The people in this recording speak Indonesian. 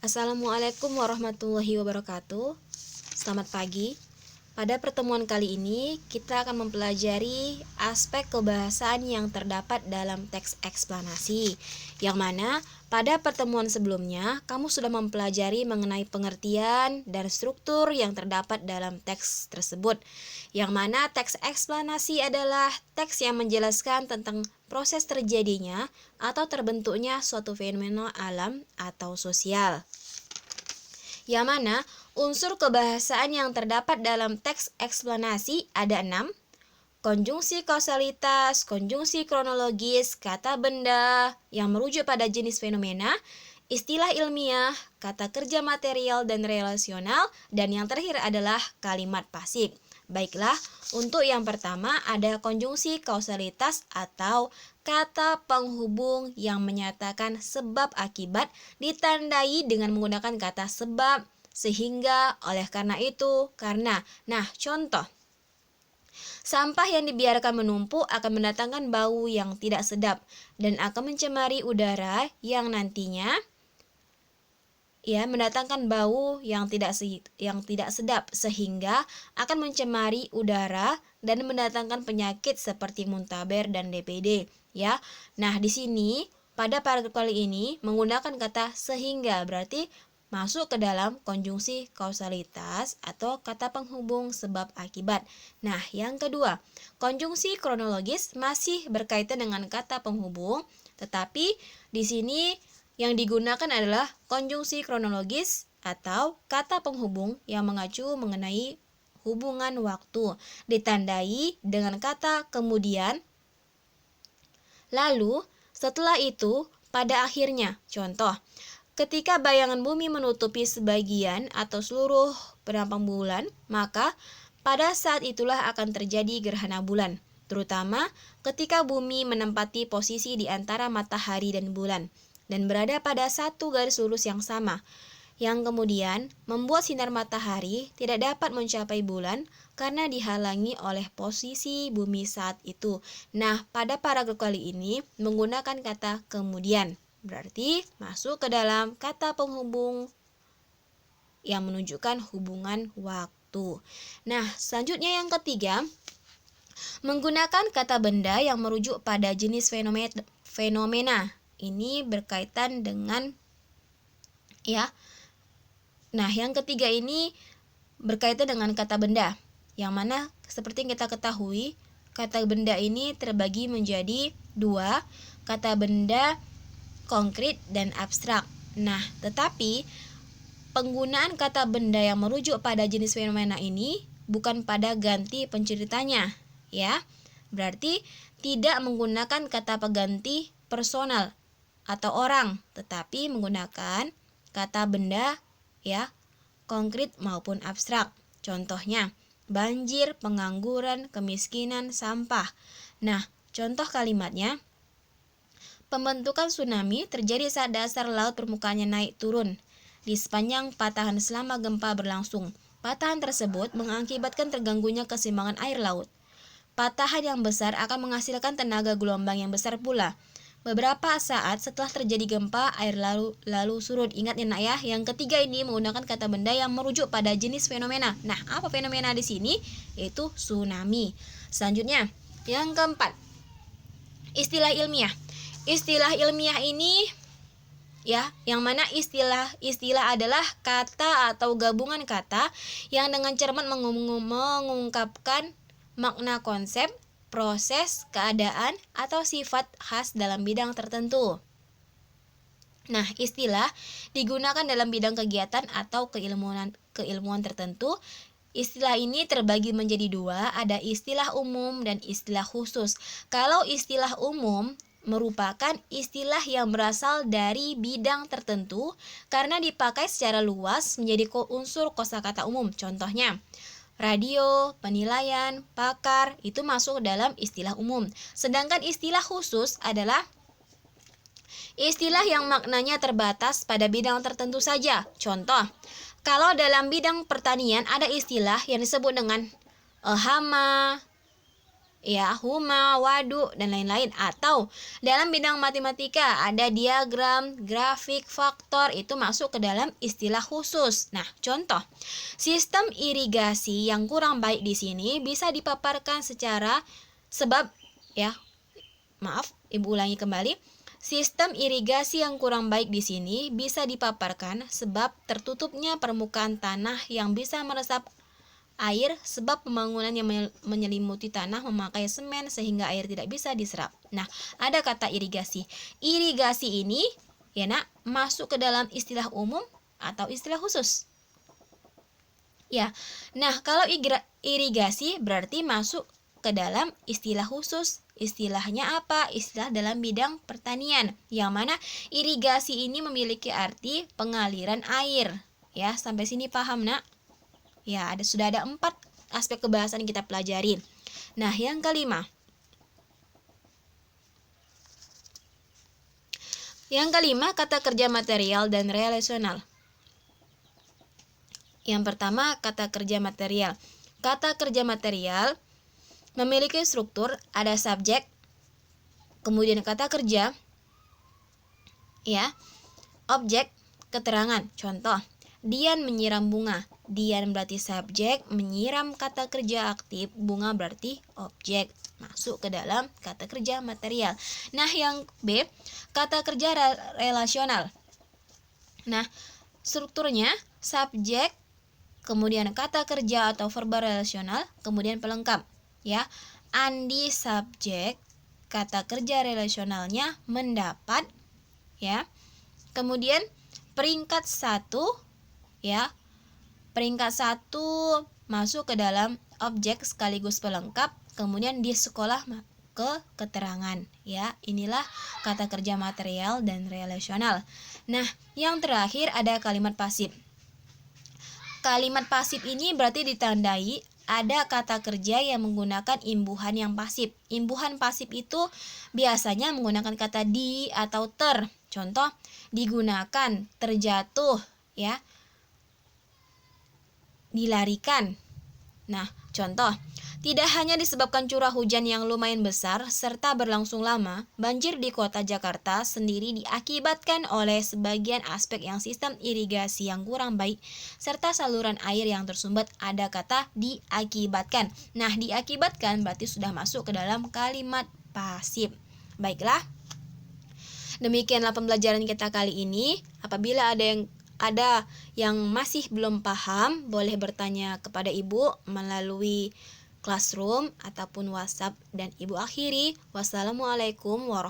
Assalamualaikum warahmatullahi wabarakatuh. Selamat pagi. Pada pertemuan kali ini, kita akan mempelajari aspek kebahasaan yang terdapat dalam teks eksplanasi, yang mana pada pertemuan sebelumnya, kamu sudah mempelajari mengenai pengertian dan struktur yang terdapat dalam teks tersebut, yang mana teks eksplanasi adalah teks yang menjelaskan tentang proses terjadinya atau terbentuknya suatu fenomena alam atau sosial, yang mana unsur kebahasaan yang terdapat dalam teks eksplanasi ada 6: konjungsi kausalitas, konjungsi kronologis, kata benda yang merujuk pada jenis fenomena, istilah ilmiah, kata kerja material dan relasional, dan yang terakhir adalah kalimat pasif. Baiklah, untuk yang pertama ada konjungsi kausalitas atau kata penghubung yang menyatakan sebab akibat ditandai dengan menggunakan kata sebab, sehingga, oleh karena itu, karena. Nah, contoh. Sampah yang dibiarkan menumpuk akan mendatangkan bau yang tidak sedap dan akan mencemari udara yang nantinya mendatangkan bau yang tidak sedap sehingga akan mencemari udara dan mendatangkan penyakit seperti muntaber dan DPD ya. Nah, di sini pada paragraf kali ini menggunakan kata sehingga, berarti masuk ke dalam konjungsi kausalitas atau kata penghubung sebab akibat. Nah, yang kedua, konjungsi kronologis masih berkaitan dengan kata penghubung, tetapi di sini yang digunakan adalah konjungsi kronologis atau kata penghubung yang mengacu mengenai hubungan waktu, ditandai dengan kata kemudian, lalu, setelah itu, pada akhirnya. Contoh, ketika bayangan bumi menutupi sebagian atau seluruh penampang bulan, maka pada saat itulah akan terjadi gerhana bulan, terutama ketika bumi menempati posisi di antara matahari dan bulan dan berada pada satu garis lurus yang sama, yang kemudian membuat sinar matahari tidak dapat mencapai bulan karena dihalangi oleh posisi bumi saat itu. Nah, pada paragraf kali ini menggunakan kata kemudian, berarti masuk ke dalam kata penghubung yang menunjukkan hubungan waktu. Nah, selanjutnya yang ketiga, menggunakan kata benda yang merujuk pada jenis fenomena. Ini berkaitan dengan Nah, yang ketiga ini berkaitan dengan kata benda, yang mana seperti yang kita ketahui, kata benda ini terbagi menjadi dua, kata benda konkret dan abstrak. Nah, tetapi penggunaan kata benda yang merujuk pada jenis fenomena ini bukan pada ganti penceritanya, ya. Berarti tidak menggunakan kata pengganti personal atau orang, tetapi menggunakan kata benda konkret maupun abstrak. Contohnya, banjir, pengangguran, kemiskinan, sampah. Nah, contoh kalimatnya, pembentukan tsunami terjadi saat dasar laut permukaannya naik turun di sepanjang patahan selama gempa berlangsung. Patahan tersebut mengakibatkan terganggunya keseimbangan air laut. Patahan yang besar akan menghasilkan tenaga gelombang yang besar pula. Beberapa saat setelah terjadi gempa, air lalu surut. Ingat ya nak ya, yang ketiga ini menggunakan kata benda yang merujuk pada jenis fenomena. Nah, apa fenomena di sini? Yaitu tsunami. Selanjutnya, yang keempat, istilah ilmiah. Istilah ilmiah ini yang mana istilah adalah kata atau gabungan kata yang dengan cermat mengungkapkan makna konsep, proses, keadaan, atau sifat khas dalam bidang tertentu. Nah, istilah digunakan dalam bidang kegiatan atau keilmuan tertentu. Istilah ini terbagi menjadi dua, ada istilah umum dan istilah khusus. Kalau istilah umum merupakan istilah yang berasal dari bidang tertentu karena dipakai secara luas menjadi unsur kosakata umum. Contohnya, radio, penilaian, pakar, itu masuk dalam istilah umum. Sedangkan istilah khusus adalah istilah yang maknanya terbatas pada bidang tertentu saja. Contoh, kalau dalam bidang pertanian ada istilah yang disebut dengan hama, ya, huma, wadu, dan lain-lain. Atau dalam bidang matematika ada diagram, grafik, faktor, itu masuk ke dalam istilah khusus. Nah, contoh sistem irigasi yang kurang baik di sini bisa dipaparkan secara sebab, ya, maaf, Ibu ulangi kembali. Sistem irigasi yang kurang baik di sini bisa dipaparkan sebab tertutupnya permukaan tanah yang bisa meresap air sebab pembangunan yang menyelimuti tanah memakai semen sehingga air tidak bisa diserap. Nah, ada kata irigasi. Irigasi ini, ya nak, masuk ke dalam istilah umum atau istilah khusus? Ya. Nah, kalau irigasi berarti masuk ke dalam istilah khusus. Istilahnya apa? Istilah dalam bidang pertanian. Yang mana irigasi ini memiliki arti pengaliran air. Ya, sampai sini paham, nak? Ya, sudah ada 4 aspek kebahasan yang kita pelajarin. Nah, yang kelima. Yang kelima, kata kerja material dan relasional. Yang pertama, kata kerja material. Kata kerja material memiliki struktur, ada subjek, kemudian kata kerja, ya, objek, keterangan. Contoh, Dian menyiram bunga. Dian berarti subjek, menyiram kata kerja aktif, bunga berarti objek. Masuk ke dalam kata kerja material. Nah, yang B, kata kerja relasional. Nah, strukturnya subjek, kemudian kata kerja atau verba relasional, kemudian pelengkap. Ya, Andi subjek, kata kerja relasionalnya mendapat, ya. Kemudian peringkat 1, ya. Peringkat 1 masuk ke dalam objek sekaligus pelengkap, kemudian di sekolah ke keterangan, ya. Inilah kata kerja material dan relasional. Nah, yang terakhir ada kalimat pasif. Kalimat pasif ini berarti ditandai ada kata kerja yang menggunakan imbuhan yang pasif. Imbuhan pasif itu biasanya menggunakan kata di atau ter. Contoh, digunakan, terjatuh, ya, dilarikan. Nah, contoh, tidak hanya disebabkan curah hujan yang lumayan besar serta berlangsung lama, banjir di kota Jakarta sendiri diakibatkan oleh sebagian aspek yang sistem irigasi yang kurang baik serta saluran air yang tersumbat. Ada kata diakibatkan. Nah, diakibatkan berarti sudah masuk ke dalam kalimat pasif. Baiklah, demikianlah pembelajaran kita kali ini. Apabila ada yang masih belum paham, boleh bertanya kepada Ibu melalui Classroom ataupun WhatsApp, dan Ibu akhiri. Wassalamualaikum warahmatullahi wabarakatuh.